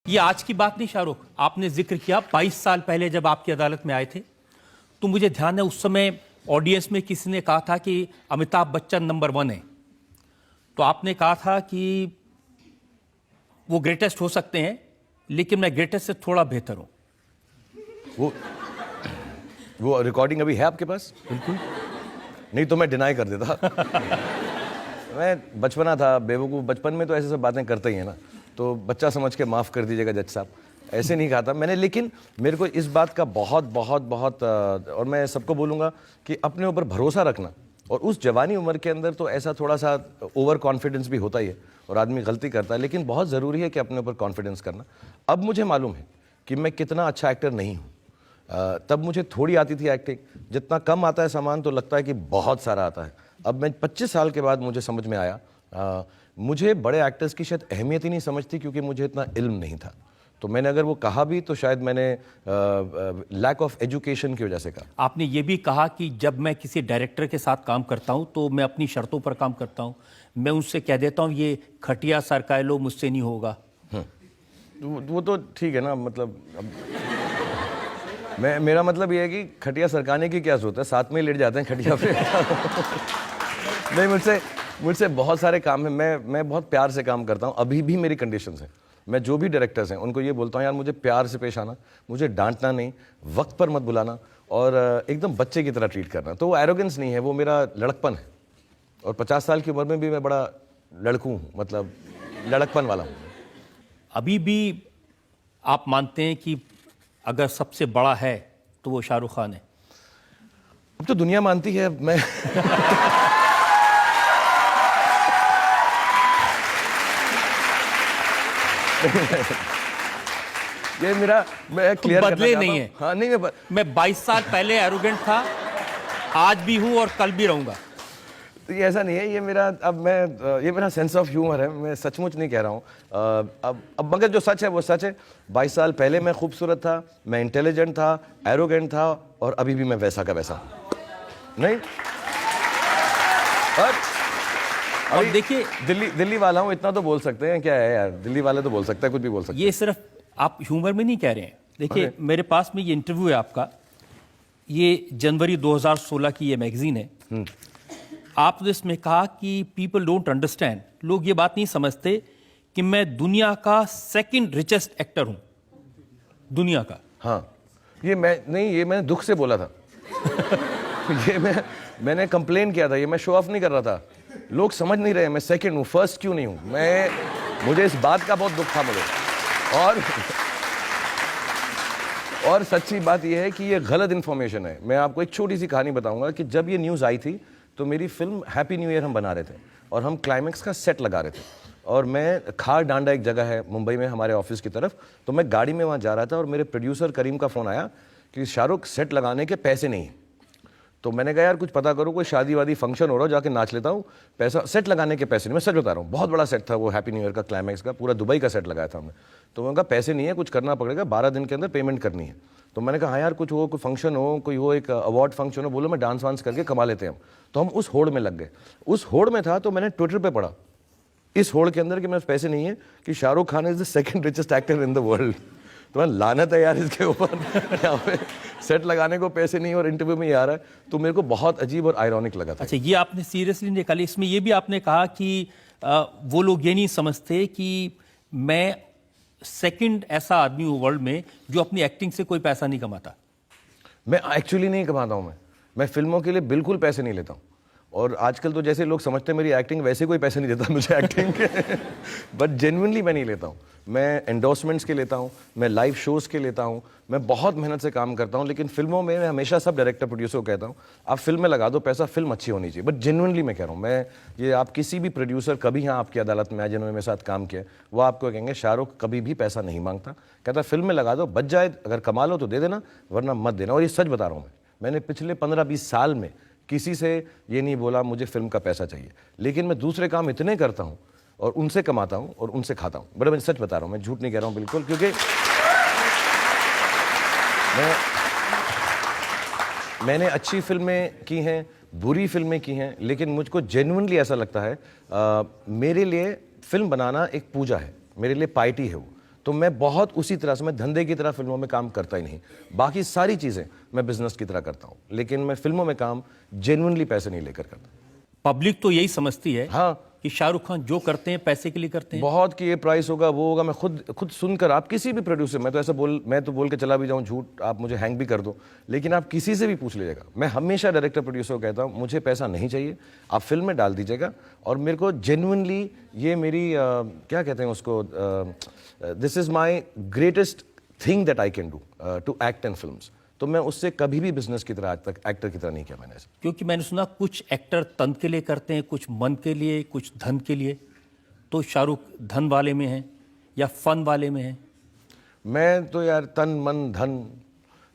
ये आज की बात नहीं शाहरुख, आपने जिक्र किया 22 साल पहले जब आपकी अदालत में आए थे, तो मुझे ध्यान है उस समय ऑडियंस में किसी ने कहा था कि अमिताभ बच्चन नंबर 1 है। तो आपने कहा था कि वो ग्रेटेस्ट हो सकते हैं, लेकिन मैं ग्रेटेस्ट से थोड़ा बेहतर हूं। वो रिकॉर्डिंग अभी है आपके पास? बिल्कुल नहीं तो मैं डिनाई कर देता। मैं बचपना था, बेवकूफ़, बचपन में तो ऐसे सब बातें करते ही है ना, तो बच्चा समझ के माफ़ कर दीजिएगा जज साहब, ऐसे नहीं कहा था मैंने। लेकिन मेरे को इस बात का बहुत बहुत बहुत और मैं सबको बोलूँगा कि अपने ऊपर भरोसा रखना। और उस जवानी उम्र के अंदर तो ऐसा थोड़ा सा ओवर कॉन्फिडेंस भी होता ही है और आदमी गलती करता है, लेकिन बहुत ज़रूरी है कि अपने ऊपर कॉन्फिडेंस करना। अब मुझे मालूम है कि मैं कितना अच्छा एक्टर नहीं हूँ। तब मुझे थोड़ी आती थी एक्टिंग, जितना कम आता है सामान तो लगता है कि बहुत सारा आता है। अब मैं 25 साल के बाद मुझे समझ में आया, मुझे बड़े एक्टर्स की शायद अहमियत ही नहीं समझती, क्योंकि मुझे इतना इल्म नहीं था। तो मैंने अगर वो कहा भी तो शायद मैंने लैक ऑफ एजुकेशन की वजह से कहा। आपने ये भी कहा कि जब मैं किसी डायरेक्टर के साथ काम करता हूं तो मैं अपनी शर्तों पर काम करता हूं, मैं उनसे कह देता हूं ये खटिया सरकाए लो, मुझसे नहीं होगा। वो तो ठीक है ना, मतलब मेरा मतलब ये है कि खटिया सरकाने की क्या जरूरत है, साथ में ही लेट जाते हैं खटिया पे। नहीं, मुझसे बहुत सारे काम है, मैं बहुत प्यार से काम करता हूँ। अभी भी मेरी कंडीशंस हैं, मैं जो भी डायरेक्टर्स हैं उनको ये बोलता हूँ, यार मुझे प्यार से पेश आना, मुझे डांटना नहीं, वक्त पर मत बुलाना और एकदम बच्चे की तरह ट्रीट करना। तो वो एरोगेंस नहीं है, वो मेरा लड़कपन है। और 50 साल की उम्र में भी मैं बड़ा लड़कू हूँ, मतलब लड़कपन वाला हूँ। अभी भी आप मानते हैं कि अगर सबसे बड़ा है तो वो शाहरुख खान है? अब तो दुनिया मानती है। मैं ये मेरा, मैं क्लियर बदले नहीं है। हाँ नहीं, मैं 22 साल पहले एरोगेंट था, आज भी हूं और कल भी रहूंगा। तो ये ऐसा नहीं है, ये मेरा ये मेरा सेंस ऑफ ह्यूमर है, मैं सचमुच नहीं कह रहा हूँ। अब मगर जो सच है वो सच है। 22 साल पहले मैं खूबसूरत था, मैं इंटेलिजेंट था, एरोगेंट था, और अभी भी मैं वैसा का वैसा नहीं। और देखिए, दिल्ली वाला हूँ, इतना तो बोल सकते हैं, क्या है यार, दिल्ली वाले तो बोल सकते हैं, कुछ भी बोल सकते हैं। ये सिर्फ आप ह्यूमर में नहीं कह रहे हैं। देखिए, मेरे पास में ये इंटरव्यू है आपका, ये जनवरी 2016 की ये मैगजीन है। आपने इसमें कहा कि पीपल डोंट अंडरस्टैंड, लोग ये बात नहीं समझते कि मैं दुनिया का सेकंड रिचेस्ट एक्टर हूं, दुनिया का। हाँ, ये मैंने दुख से बोला था। ये मैंने कंप्लेन किया था, ये मैं शो ऑफ नहीं कर रहा था। लोग समझ नहीं रहे मैं सेकंड हूँ, फर्स्ट क्यों नहीं हूँ। मुझे इस बात का बहुत दुख था मुझे। और सच्ची बात यह है कि ये गलत इन्फॉर्मेशन है। मैं आपको एक छोटी सी कहानी बताऊंगा कि जब ये न्यूज़ आई थी तो मेरी फिल्म हैप्पी न्यू ईयर हम बना रहे थे और हम क्लाइमैक्स का सेट लगा रहे थे, और मैं खार डांडा एक जगह है मुंबई में हमारे ऑफिस की तरफ, तो मैं गाड़ी में वहाँ जा रहा था और मेरे प्रोड्यूसर करीम का फ़ोन आया कि शाहरुख सेट लगाने के पैसे नहीं हैं। तो मैंने कहा यार कुछ पता करो, कोई शादी वादी फंक्शन हो रहा हो, जाके नाच लेता हूँ, पैसा सेट लगाने के पैसे नहीं। मैं सच बता रहा हूँ, बहुत बड़ा सेट था वो, हैप्पी न्यू ईयर का क्लाइमैक्स का, पूरा दुबई का सेट लगाया था हमने। तो मैंने कहा पैसे नहीं है, कुछ करना पड़ेगा, 12 दिन के अंदर पेमेंट करनी है। तो मैंने कहा हाँ यार कुछ हो, कोई फंक्शन हो, कोई हो, एक अवार्ड फंक्शन हो, बोलो मैं डांस वांस करके कमा लेते हैं हम। तो हम उस होड़ में लग गए। उस होड़ में था तो मैंने ट्विटर पे पढ़ा इस होड़ के अंदर कि मेरे पैसे नहीं है, कि Shahrukh Khan is the second richest actor in the world. तो मैं लानत है यार इसके ऊपर, यहाँ पे सेट लगाने को पैसे नहीं और इंटरव्यू में ये आ रहा है। तो मेरे को बहुत अजीब और आयरॉनिक लगा था। अच्छा, ये आपने सीरियसली निकाली। इसमें ये भी आपने कहा कि वो लोग ये नहीं समझते कि मैं सेकंड ऐसा आदमी हूँ वर्ल्ड में जो अपनी एक्टिंग से कोई पैसा नहीं कमाता। मैं एक्चुअली नहीं कमाता हूँ, मैं फिल्मों के लिए बिल्कुल पैसे नहीं लेता हूँ। और आजकल तो जैसे लोग समझते हैं मेरी एक्टिंग, वैसे कोई पैसे नहीं देता मुझे एक्टिंग के। बट जेन्युइनली मैं नहीं लेता हूँ। मैं एंडोर्समेंट्स के लेता हूँ, मैं लाइव शोज़ के लेता हूँ, मैं बहुत मेहनत से काम करता हूँ। लेकिन फिल्मों में मैं हमेशा सब डायरेक्टर प्रोड्यूसर को कहता हूँ आप फिल्म में लगा दो पैसा, फिल्म अच्छी होनी चाहिए। बट जेन्युइनली मैं कह रहा हूँ, मैं ये आप किसी भी प्रोड्यूसर कभी यहाँ आपकी अदालत में आए जिन्होंने मेरे साथ काम किया, वो आपको कहेंगे शाहरुख कभी भी पैसा नहीं मांगता, कहता फिल्म में लगा दो, बच जाए, अगर कमा लो तो दे देना, वरना मत देना। और ये सच बता रहा हूँ मैंने पिछले 15-20 साल में किसी से ये नहीं बोला मुझे फिल्म का पैसा चाहिए। लेकिन मैं दूसरे काम इतने करता हूँ और उनसे कमाता हूँ और उनसे खाता हूँ। बड़े मैं सच बता रहा हूँ, मैं झूठ नहीं कह रहा हूँ बिल्कुल, क्योंकि मैंने अच्छी फिल्में की हैं, बुरी फिल्में की हैं, लेकिन मुझको जेन्युइनली ऐसा लगता है मेरे लिए फिल्म बनाना एक पूजा है, मेरे लिए पार्टी है वो। तो मैं बहुत उसी तरह से, मैं धंधे की तरह फिल्मों में काम करता ही नहीं। बाकी सारी चीज़ें मैं बिजनेस की तरह करता हूँ, लेकिन मैं फिल्मों में काम जेन्युइनली पैसे नहीं लेकर करता। पब्लिक तो यही समझती है हाँ, कि शाहरुख खान जो करते हैं पैसे के लिए करते हैं। बहुत कि ये प्राइस होगा, वो होगा। मैं खुद सुनकर, आप किसी भी प्रोड्यूसर, मैं तो बोल के चला भी जाऊं झूठ, आप मुझे हैंग भी कर दो, लेकिन आप किसी से भी पूछ लीजिएगा, मैं हमेशा डायरेक्टर प्रोड्यूसर को कहता हूं, मुझे पैसा नहीं चाहिए, आप फिल्म में डाल दीजिएगा। और मेरे को जेन्युइनली ये मेरी क्या कहते हैं उसको, this is my greatest thing that I can do, to act in films. तो मैं उससे कभी भी बिजनेस की तरह आज तक एक्टर की तरह नहीं किया मैंने ऐसा। क्योंकि मैंने सुना कुछ एक्टर तन के लिए करते हैं, कुछ मन के लिए, कुछ धन के लिए। तो शाहरुख धन वाले में है या फन वाले में है? मैं तो यार तन मन धन,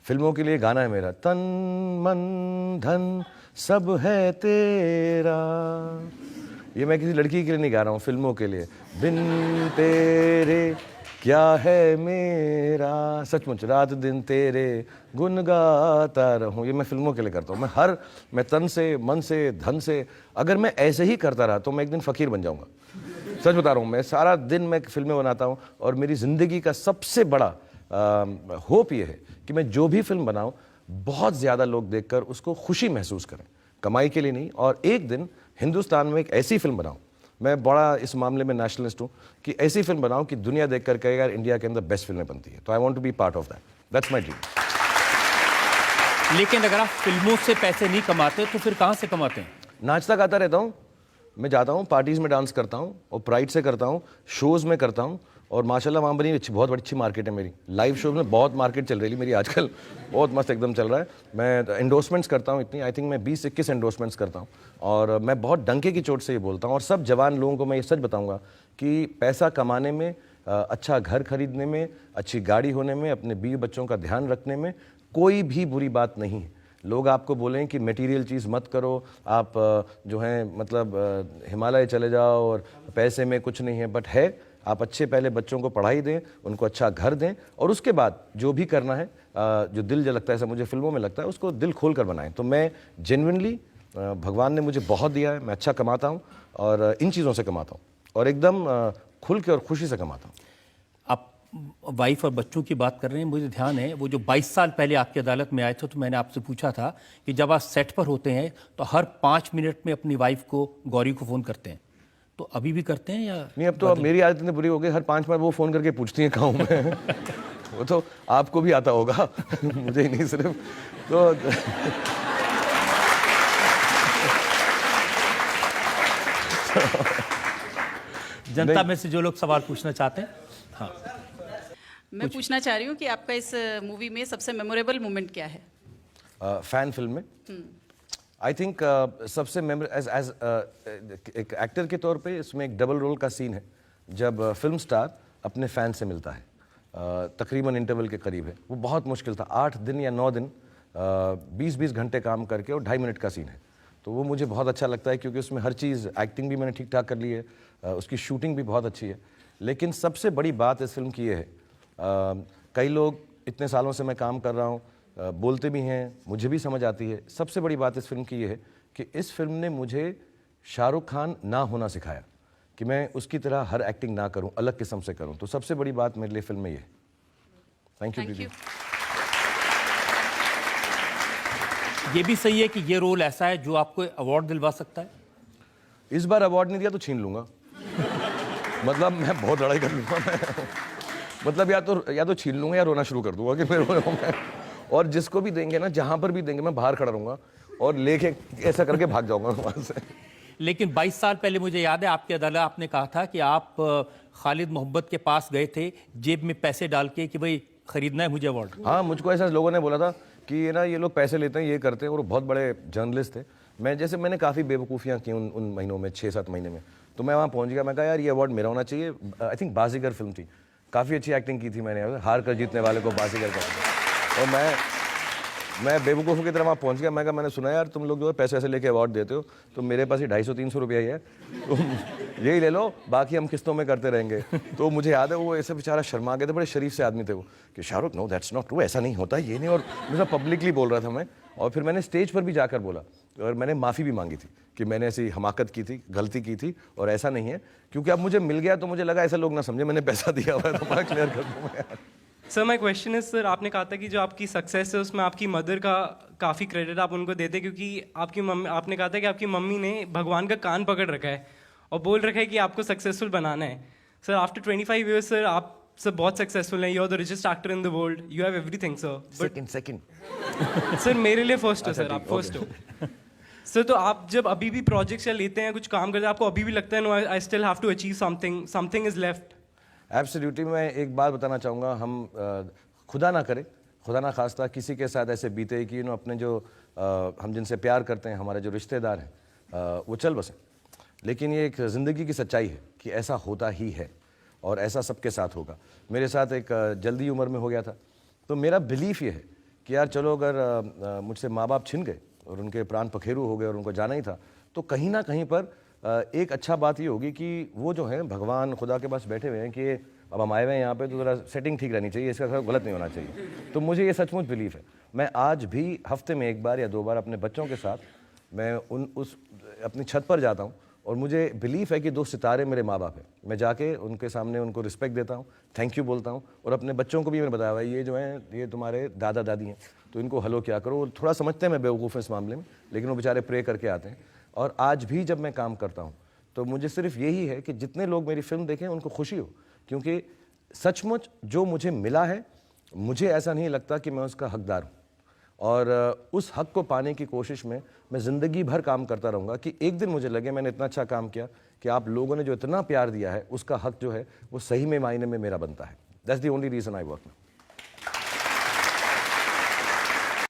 फिल्मों के लिए गाना है मेरा, तन मन धन सब है तेरा। ये मैं किसी लड़की के लिए नहीं गा रहा हूँ, फिल्मों के लिए। बिन तेरे क्या है मेरा, सचमुच रात दिन तेरे गुन गाता रहूं, ये मैं फिल्मों के लिए करता हूँ। मैं तन से, मन से, धन से, अगर मैं ऐसे ही करता रहा तो मैं एक दिन फकीर बन जाऊंगा। सच बता रहा हूँ, मैं सारा दिन मैं फिल्में बनाता हूँ और मेरी ज़िंदगी का सबसे बड़ा होप ये है कि मैं जो भी फिल्म बनाऊँ बहुत ज़्यादा लोग देखकर उसको खुशी महसूस करें, कमाई के लिए नहीं। और एक दिन हिंदुस्तान में एक ऐसी फिल्म बनाऊँ, मैं बड़ा इस मामले में नेशनलिस्ट हूँ, कि ऐसी फिल्म बनाऊँ कि दुनिया देखकर कहेगा यार इंडिया के अंदर बेस्ट फिल्में बनती है। तो I want to be part of that, that's my dream. लेकिन अगर आप फिल्मों से पैसे नहीं कमाते तो फिर कहाँ से कमाते हैं? नाचता गाता रहता हूँ, मैं जाता हूँ पार्टीज़ में डांस करता हूँ और प्राइड से करता हूँ, शोज़ में करता हूँ। और माशाल्लाह वहाँ बनी बहुत अच्छी मार्केट है मेरी, लाइव शो में बहुत मार्केट चल रही है मेरी आजकल, बहुत मस्त एकदम चल रहा है। मैं एंडोर्समेंट्स करता हूँ इतनी, आई थिंक मैं 20-21 एंडोर्समेंट्स करता हूँ। और मैं बहुत डंके की चोट से ये बोलता हूँ, और सब जवान लोगों को मैं ये सच बताऊँगा कि पैसा कमाने में, अच्छा घर खरीदने में, अच्छी गाड़ी होने में, अपने बीवी बच्चों का ध्यान रखने में कोई भी बुरी बात नहीं है। लोग आपको बोलें कि मटेरियल चीज़ मत करो, आप जो है मतलब हिमालय चले जाओ और पैसे में कुछ नहीं है, बट है आप अच्छे पहले बच्चों को पढ़ाई दें, उनको अच्छा घर दें, और उसके बाद जो भी करना है, जो दिल जो लगता है, ऐसा मुझे फिल्मों में लगता है, उसको दिल खोल कर बनाएं। तो मैं जेन्युइनली, भगवान ने मुझे बहुत दिया है, मैं अच्छा कमाता हूँ और इन चीज़ों से कमाता हूँ और एकदम खुल के और खुशी से कमाता हूँ। आप वाइफ और बच्चों की बात कर रहे हैं, मुझे ध्यान है वो जो 22 साल पहले आपकी अदालत में आए थे, तो मैंने आपसे पूछा था कि जब आप सेट पर होते हैं तो हर 5 मिनट में अपनी वाइफ को, गौरी को फ़ोन करते हैं। तो अभी भी करते हैं या नहीं? अब तो अब मेरी आदत इतनी बुरी हो गई, हर 5 मिनट वो फ़ोन करके पूछती हैं कहाँ हूँ मैं। वो तो आपको भी आता होगा, मुझे ही नहीं सिर्फ। तो जनता में से जो लोग सवाल पूछना चाहते हैं। हाँ, मैं पूछना चाह रही हूँ कि आपका इस मूवी में सबसे मेमोरेबल मोमेंट क्या है? फैन फिल्म में आई थिंक सबसे एज एक एक्टर के तौर पे इसमें एक डबल रोल का सीन है, जब फिल्म स्टार अपने फैन से मिलता है, तकरीबन इंटरवल के करीब है। वो बहुत मुश्किल था, 8 दिन या 9 दिन 20-20 घंटे काम करके, और 2.5 मिनट का सीन है। तो वो मुझे बहुत अच्छा लगता है, क्योंकि उसमें हर चीज़, एक्टिंग भी मैंने ठीक ठाक कर ली है, उसकी शूटिंग भी बहुत अच्छी है। लेकिन सबसे बड़ी बात इस फिल्म की ये है, कई लोग, इतने सालों से मैं काम कर रहा हूँ, बोलते भी हैं, मुझे भी समझ आती है। सबसे बड़ी बात इस फिल्म की ये है कि इस फिल्म ने मुझे शाहरुख खान ना होना सिखाया, कि मैं उसकी तरह हर एक्टिंग ना करूं, अलग किस्म से करूं। तो सबसे बड़ी बात मेरे लिए फिल्म में ये है। थैंक यू दीदी। ये भी सही है कि ये रोल ऐसा है जो आपको अवार्ड दिलवा सकता है? इस बार अवार्ड नहीं दिया तो छीन लूंगा। मतलब मैं बहुत लड़ाई कर लूंगा मैं। मतलब या तो छीन लूंगा या रोना शुरू कर दूंगा कि मैं और जिसको भी देंगे ना, जहां पर भी देंगे, मैं बाहर खड़ा रहूंगा और लेके ऐसा करके भाग जाऊंगा वहां से। लेकिन 22 साल पहले मुझे याद है आपकी अदालत, आपने कहा था कि आप खालिद मोहब्बत के पास गए थे जेब में पैसे डाल के कि भाई खरीदना है मुझे अवार्ड। हाँ, मुझको ऐसा लोगों ने बोला था कि ये लोग पैसे लेते हैं, ये करते हैं, और बहुत बड़े जर्नलिस्ट थे। मैंने काफ़ी बेवकूफ़ियाँ की उन महीनों में, 6-7 महीने में। तो मैं वहाँ पहुँच गया, मैं कहा यार ये अवार्ड मेरा होना चाहिए। आई थिंक बाजीगर फिल्म थी, काफ़ी अच्छी एक्टिंग की थी मैंने, हार कर जीतने वाले को बाजीगर का। और मैं बेवकूफ़ों की तरह वहाँ पहुँच गया। मैं कहा मैंने सुना यार तुम लोग जो है पैसे ऐसे लेके अवार्ड देते हो, तो मेरे पास ही 250-300 रुपया ही है, तुम यही ले लो, बाकी हम किस्तों में करते रहेंगे। तो मुझे याद है वो ऐसे बेचारा शर्मा गए थे, बड़े शरीफ से आदमी थे वो, कि Shahrukh no that's not true, ऐसा नहीं होता, ये नहीं। और मुझे पब्लिकली बोल रहा था मैं, और फिर मैंने स्टेज पर भी जाकर बोला और मैंने माफ़ी भी मांगी थी कि मैंने ऐसी हमाकत की थी, गलती की थी, और ऐसा नहीं है। क्योंकि अब मुझे मिल गया तो मुझे लगा ऐसे लोग ना समझे मैंने पैसा दिया हुआ है, तो मैं क्लियर कर दूँ यार। Sir my question is, sir आपने कहा था कि जो आपकी सक्सेस है उसमें आपकी मदर का काफ़ी क्रेडिट आप उनको देते, क्योंकि आपकी मम्मी, आपने कहा था कि आपकी मम्मी ने भगवान का कान पकड़ रखा है और बोल रखा है कि आपको सक्सेसफुल बनाना है। सर आफ्टर 25 ईयर्स सर आप सर बहुत सक्सेसफुल हैं, you are the richest actor in the world, you have everything sir. Second sir मेरे लिए फर्स्ट हो अच्छा, सर, आप ठीक, फर्स्ट हो सर। तो आप जब अभी भी प्रोजेक्ट्स या लेते हैं, कुछ काम करते हैं, आपको अभी भी लगता है no I still have to achieve something, something is left? Absolutely. मैं एक बात बताना चाहूँगा, हम खुदा ना करे, खुदा ना खास्ता किसी के साथ ऐसे बीते कि अपने जो हम जिनसे प्यार करते हैं, हमारे जो रिश्तेदार हैं, वो चल बसें। लेकिन ये एक ज़िंदगी की सच्चाई है कि ऐसा होता ही है और ऐसा सबके साथ होगा। मेरे साथ एक जल्दी उम्र में हो गया था, तो मेरा बिलीफ ये है कि यार चलो अगर मुझसे माँ बाप छिन गए और उनके प्राण पखेरु हो गए और उनको जाना ही था, तो कहीं ना कहीं पर एक अच्छा बात ये होगी कि वो जो है भगवान खुदा के पास बैठे हुए हैं कि अब हम आए हुए हैं यहाँ पे, तो ज़रा सेटिंग ठीक रहनी चाहिए, इसका सब गलत नहीं होना चाहिए। तो मुझे ये सचमुच बिलीफ है। मैं आज भी हफ्ते में 1 बार या 2 बार अपने बच्चों के साथ मैं उस अपनी छत पर जाता हूँ, और मुझे बिलीफ है कि 2 सितारे मेरे माँ बाप हैं। मैं जाके उनके सामने उनको रिस्पेक्ट देता हूँ, थैंक यू बोलता हूँ, और अपने बच्चों को भी मैंने बताया भाई ये जो है ये तुम्हारे दादा दादी हैं, तो इनको हलो क्या करो। थोड़ा समझते हैं मैं बेवकूफ़ इस मामले में, लेकिन वो बेचारे प्रे करके आते हैं। और आज भी जब मैं काम करता हूँ तो मुझे सिर्फ यही है कि जितने लोग मेरी फिल्म देखें उनको खुशी हो, क्योंकि सचमुच जो मुझे मिला है, मुझे ऐसा नहीं लगता कि मैं उसका हकदार हूँ, और उस हक को पाने की कोशिश में मैं ज़िंदगी भर काम करता रहूँगा कि एक दिन मुझे लगे मैंने इतना अच्छा काम किया कि आप लोगों ने जो इतना प्यार दिया है उसका हक जो है वो सही में मायने में मेरा बनता है। That's the only reason I work.